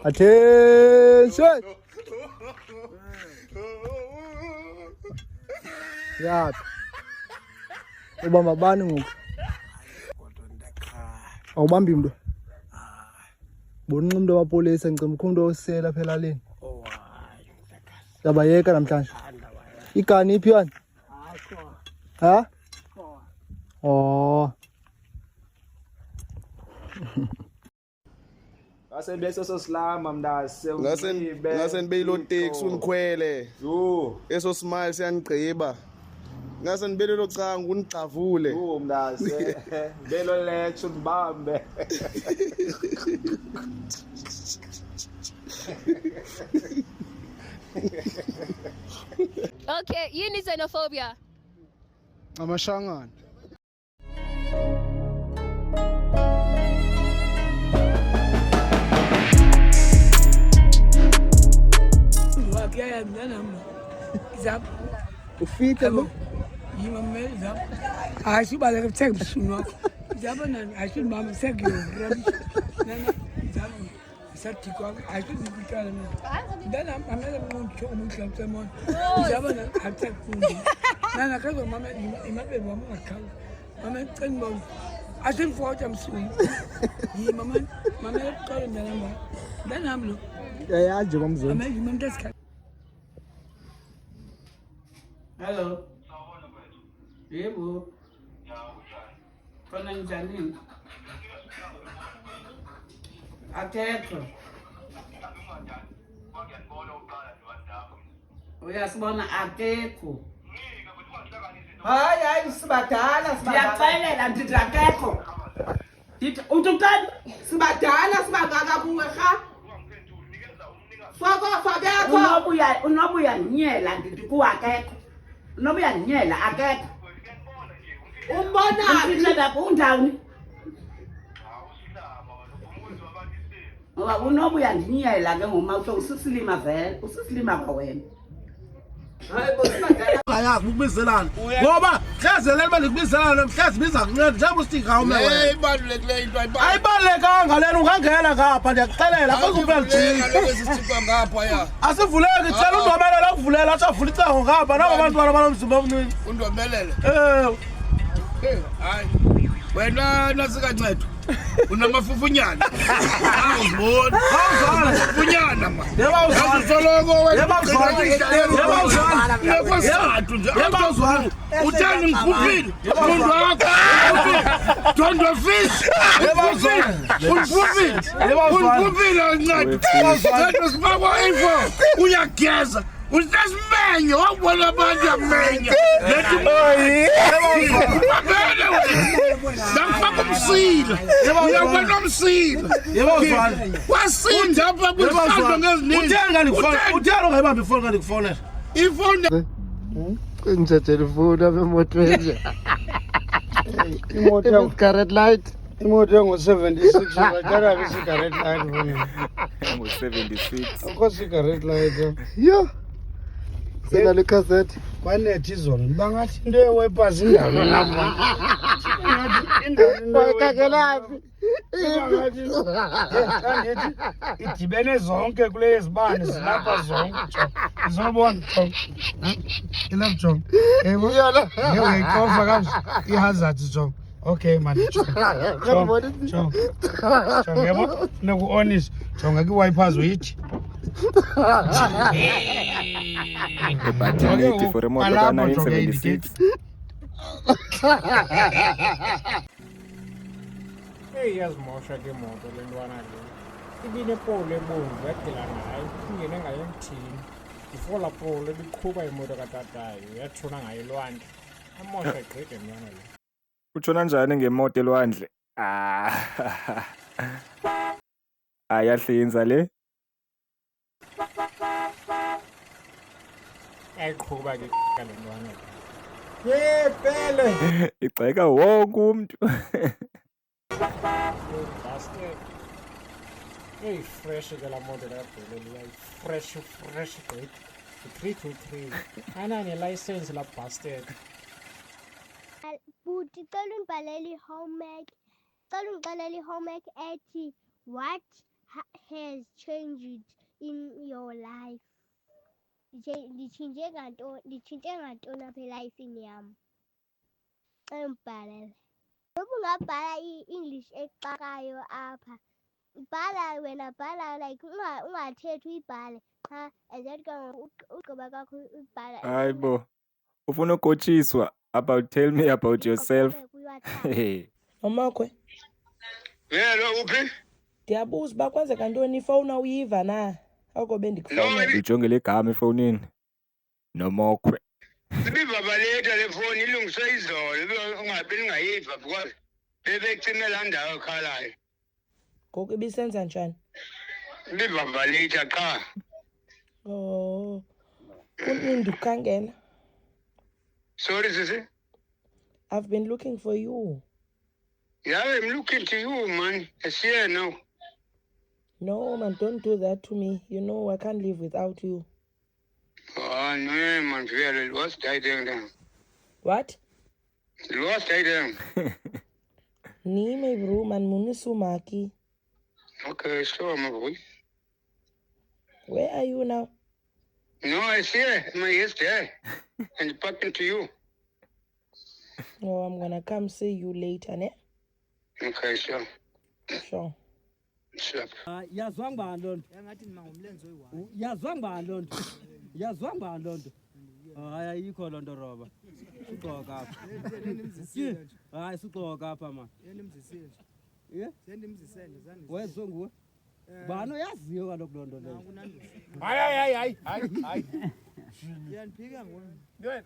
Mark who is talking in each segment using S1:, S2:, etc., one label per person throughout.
S1: Attention. Ya. Ubamba bani ngoku? Awubambi mntu. Bona umuntu wapolisa ngicela umuntu osela phela elaleni. Yabayeka namhlanje. Igani iphi yona? Ha? Oh.
S2: Ngase bese sosilama mntazi
S3: ngase nibeyilo taxi unikhwele
S2: yo
S3: eso smile siyanigqiba ngase nibelelo canga unigcavule
S2: yo mntazi belo lecture ndibambe
S4: Okay, yini xenophobia?
S1: Amashangana.
S5: Yeah, Zap.
S1: Ufika lo.
S5: You Zap. I should buy a tech soon. Zaban, I should mama seg you. Zap. Said I should be telling me. Then I'm not going to show me someone. Zaban, I take food. Then I can't mamma, you might be one more cow. Mamma, 10 months. I think 4 times soon. Ye, mamma, calling the number. Then I'm look.
S1: Yeah, Jom Zone.
S5: I made him just. Hello. Yebo. Khona njani? Akekho. Uyasibona akekho.
S6: Hayi sibadala
S5: Ndiyaxelela ndithi akekho.
S6: Ndithi untutani sibadala sibangaka kuwe kha Fakekho
S5: Unobuya nyela ndithi kuwakekho. Unobuya nyela akekho.
S6: Umbona
S5: Ngicela undawuni. Ngoba unobuya ndinyela ke ngoma usisilima vele, usisilima kwa wena.
S6: hayi bosibadala
S1: Ayazi ukubizelana. Ngoba hlazelela manje kubizelana mhlazi biza kunceda njengoba usika awume wena.
S3: ibalulekile into
S1: Ayibalekanga lena ungangena ngapha ndiyakuxelela akuzuphela njini.
S3: ayisipha ngapha ya
S1: Asivuleki thela undobelela ukuvulela athi avula icango ngapha nabo abantwana banomzimba omncane.
S3: undomelele
S1: Hayi.
S3: wena nasikancedwa unamafufunyana awuzibona fufunyana ma
S1: Yeba uzwana.
S3: usoloko wena
S1: Yeba uzwana. Yeba uzwana.
S3: Yebazwana
S1: Yeba uzwana.
S3: uthani ngikhuphile umuntu wakho don't fish
S1: Yeba uzwana.
S3: unikuphile
S1: Yeba uzwana.
S3: unikuphile nceda nceda sibakwa info uyageza usesimenye wabona abantu amenya lethi nakufaka umsila uyabona umsila
S1: Yeba uzwana.
S3: wasinda apha kuhlandwa ngeziningi
S1: Uthenge ngifone. Uthenge ungayibambi ifoni kanti ngikufonela.
S3: ifoni
S7: Nje telefoni apha emotweni.
S1: Imoto yangu.
S7: Cigarette light.
S1: Imoto yangu 76 ngaqala ke cigarette light phone.
S2: ngo 76
S1: Akho cigarette light.
S7: Yo. Sena le cassette.
S1: Kwanethi izolo bangathi into yeweapons indawo lapha.
S7: Bayikhakelaphi?
S1: Idibene zonke kule zibane zilapha zonke uzobona John ilapha John yebo
S7: Yona.
S1: ngiyayikofa kanje ihazard John okay man John yebo noku honest jonga ki wipers uyithi
S2: ebhathini for remote ka 1976
S8: Hey, yazimosha ke moto le ntwana le. Ibine pole ebomvu yadila ngayo, ingene ngayo emthini. Ifola pole ibiqhuba imoto katatayo, yathuna ngayo elwandle. Amosha igqide mntwana le.
S2: utshona njani ngemoto elwandle ayahlinza le
S8: Ayiqhuba ke le ntwana le.
S1: yepele
S2: igxeka wonke umuntu
S8: Bastard. Hey, fresh ke la moto la bhele le. Fresh gqide. 323. Ana ne license la bastard.
S9: Buti cela ungibhalele homework. Cela ungixelele homework ethi what has changed in your life? Nditshintshe ngantoni apha elifini yam? Embhalele. Noba ungabhala i-English exakayo apha, bhala wena, bhala like ungathethi uyibhale qha and then ke ngoku ugqiba kakho uyibhala.
S2: Hayi bo. Ufuna ukotshiswa about tell me about yourself.
S6: Nomakhwe.
S1: Yelo uphi?
S6: Ndiyabuza uba kwenzeka ntoni ifowuni awuyiva na? Oko bendikufowunela.
S2: Ujonge le gama efonini. Nomokhwe.
S1: Ibivabaleta le phone ilungiswe izolo, ungabe ningayiva because bebecime la ndawo ekhalayo.
S6: Ngoku ibisenza njani?
S1: Ibivabaleta qha.
S6: Oh. Kunini ukangena?
S1: Sorry sisi.
S6: I've been looking for you.
S1: Yeah, I'm looking to you, man. I see her now.
S6: No, man, don't do that to me. You know I can't live without you.
S1: Oh, no, man. Really, what's that down?
S6: What?
S1: What's that down?
S6: Ni me bro, man, munisumaki.
S1: Okay, sure, my boy.
S6: Where are you now?
S1: No, I see her. My yesterday. And talking to you.
S6: Oh, I'm gonna come see you later, ne?
S1: Okay, sure.
S6: Sure.
S1: Sure.
S10: Yazwa ngibani lonto? Engathi nima ngomlenze oyi1. Yazwa ngibani lonto? Yazwa ngibani lonto? Hayi ayikho lonto roba. Uqoka apha. Hayi suqoka apha man. Yendimzisile. Yeah? Sendimzisele zani. Wezwe nguwe? Bani oyaziyo kaloku lonto leyo?
S3: Hayi.
S10: Yaniphika ngona.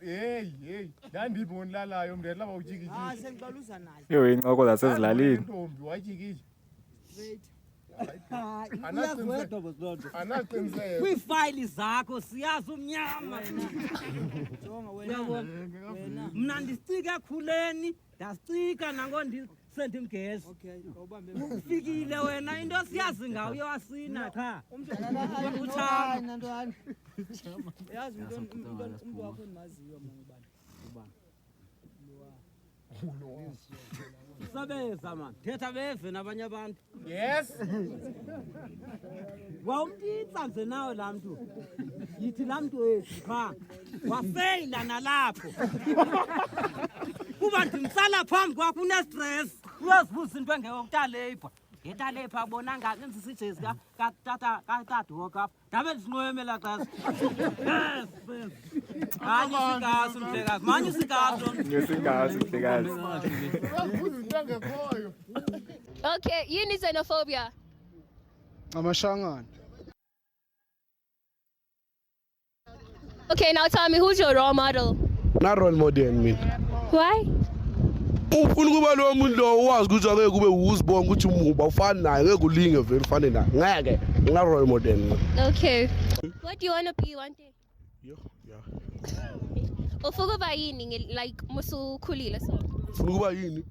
S3: Hey. Ndandiboni lalayo mndela laba ujikijile.
S10: Sengibaluza naye.
S2: Yo, incoko zasezilalini.
S3: Intombi wajikile.
S10: Wait.
S3: Anaqiniseke.
S10: Kwiifayili zakho siyazi umnyama. Jonga wena. Mina ndisicika ekhuleni, ndasicika nango ndisendimgesi. Okay, awubambe. Ufikile wena into siyazi ngawo uyawasina cha. Uthama nantoni. Yazi umuntu wakho endimaziyo manje ubani. Sabeza man. Thetha beve nabanye abantu.
S3: Yes.
S10: Wawumtitsa nje nawe la mntu. Yithi la mntu wethu cha. Wafeyila nalapho. Kuba ndimsala phambi kwakho une stress. Uyazibuza into engekho kutalapha. Ngetalapha bona ngani ngenza ijezi ka woka. Ndabe ndisinqwemela xa. Yes. Manje sikazi mhlekazi. Manje sikazi.
S2: Ngesingazi mhlekazi.
S4: Okay, yini xenophobia?
S7: Amashangana.
S4: Okay, now tell me, who's your role model?
S3: Na role model mina.
S4: Why?
S3: Ufuna kuba lo muntu lo wazi ukuthi ake kube uzibonga ukuthi umuba ufana naye ngeke ulinge vele ufane naye. Ngeke, ngina role model mina.
S4: Okay. What do you want to be one day?
S3: Yeah.
S4: Ufuna kuba yini like musukhulile so?
S3: Ufuna kuba yini?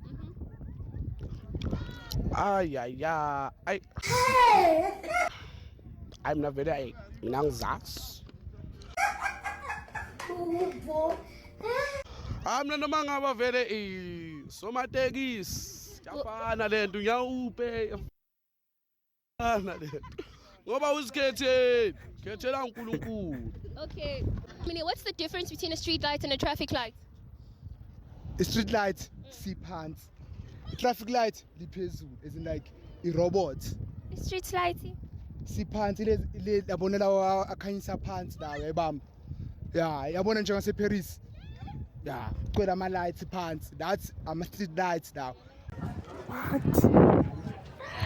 S3: I'm not very ngizas. Mina noma ngaba vele somatekisi yafana lento nyawupe yafana lento ngoba uzikhethela uNkulunkulu.
S4: Okay. I mean, what's the difference between a street light and a traffic light?
S7: A street light siphansi. Traffic light liphezulu, as in like a robot.
S4: A street light.
S7: Siphansi le yabona lawa akhanyisa phansi lawo yabamba. Yeah, yabona njengase Paris. Yeah, kwela ama lights phansi. That's street lights now.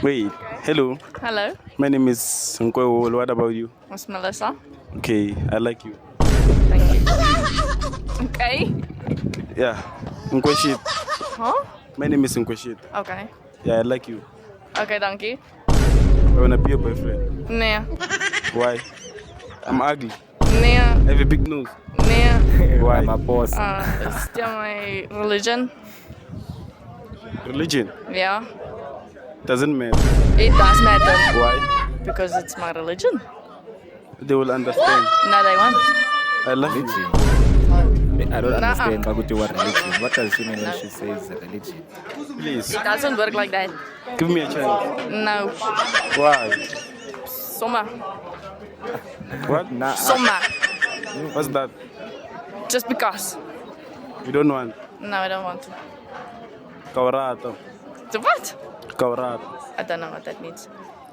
S11: Wait, hello.
S12: Hello.
S11: My name is Nkwewo. What about you?
S12: What's Melissa?
S11: Okay, I like you.
S12: Thank you. Okay.
S11: Yeah, Nkweshit.
S12: Huh?
S11: My name is Nkweshit.
S12: Okay.
S11: Yeah, I like you.
S12: Okay, thank you.
S11: I wanna be your boyfriend.
S12: Nah.
S11: Why? I'm ugly.
S12: Nah.
S11: I have a big nose.
S12: Nah.
S11: Why? I'm a boss.
S12: It's still my religion.
S11: Religion?
S12: Yeah.
S11: Doesn't matter.
S12: It does matter.
S11: Why?
S12: Because it's my religion.
S11: They will understand.
S12: No, they won't.
S11: I love you.
S2: I don't
S12: Nuh-uh.
S2: understand Baguti what religion. What does she mean when she says religion?
S11: Please,
S12: It doesn't work like that.
S11: give me a chance.
S12: No.
S11: Why?
S12: Summer.
S11: What?
S12: Summer.
S11: What's that?
S12: Just because.
S11: You don't want?
S12: No, I don't want to.
S11: Kaurato.
S12: The what?
S11: Kaurato.
S12: I don't know what that means.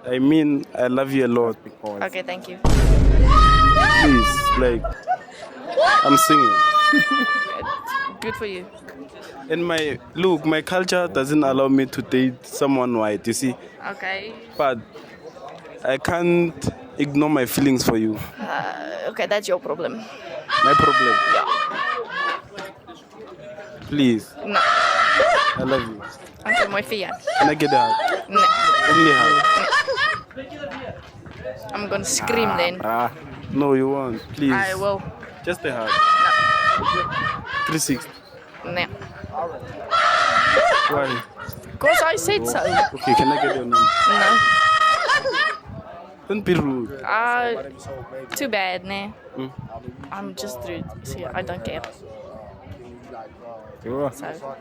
S11: I mean, I love you a lot.
S12: Okay, thank you.
S11: Please, like, I'm singing.
S12: Good for you.
S11: And my culture doesn't allow me to date someone white, you see.
S12: Okay.
S11: But I can't ignore my feelings for you.
S12: Okay, that's your problem.
S11: My problem. Please,
S12: No.
S11: I love you.
S12: Okay, mooi voor jou.
S11: Can I get a hug?
S12: Nee.
S11: Only hug.
S12: I'm gonna scream then.
S11: No, you won't. Please.
S12: I will.
S11: Just a hug. 360.
S12: No.
S11: Why?
S12: Because I said so.
S11: Okay, can I get your number?
S12: No.
S11: Don't be rude.
S12: Too bad, nah.
S11: Mm.
S12: I'm just rude. See, I don't care.
S2: Sure.
S12: So,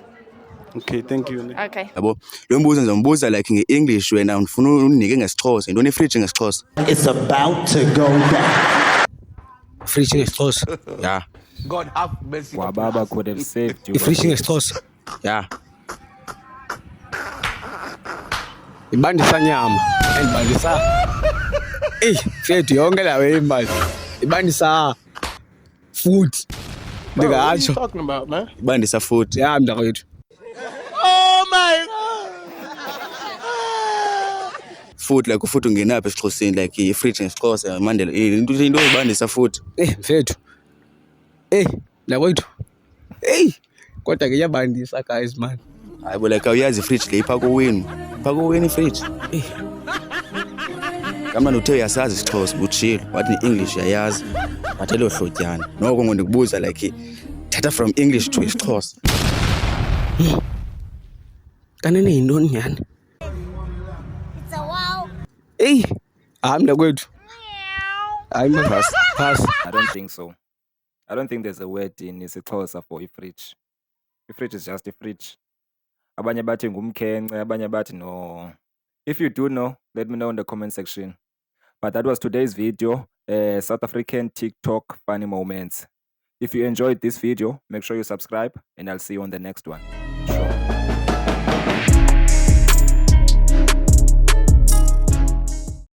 S11: Okay, thank you.
S12: okay.
S13: Yabo, lo mbuzo ngizombuza like nge-English wena ngifuna unike ngesiXhosa. Into ne-fridge ngesiXhosa.
S14: It's about to go down.
S15: Fridge ngesiXhosa.
S13: Yeah.
S7: God have mercy.
S2: Wababa could have saved you.
S15: Ifridge ngesiXhosa.
S13: Yeah.
S15: Ibandisa nyama. Ibandisa. Fethu yonke lawe imali. Ibandisa food.
S3: What are you
S15: Ndingatsho.
S3: talking about, man?
S13: Ibandisa food.
S15: Yeah, mntakwethu.
S3: Oh my God!
S13: Food like ufuthi ungenaphi esiXhoseni like ifridge ngesiXhosa Mandela. Into ibandisa food.
S15: Mfethu. Mntakwethu. Kodwa ke iyabandisa guys man.
S13: Hayibo like awuyazi ifridge le ipha kowenu. Ipha kowenu ifridge. Kamna uthe uyasazi isiXhosa butshilo. Wathi ne-English uyayazi. Bathe lo hlotyana. Noko ngondikubuza like thatha from English to isiXhosa.
S15: Kanene yintoni nyani?
S9: It's a wow.
S15: Mntakwethu. Hayi man. Pass.
S2: I don't think so. I don't think there's a word in isiXhosa for ifridge. Ifridge is just a fridge. Abanye bathi ngumkhenkce, abanye bathi no. If you do know, let me know in the comment section. But that was today's video, South African TikTok funny moments. If you enjoyed this video, make sure you subscribe and I'll see you on the next one. Sure.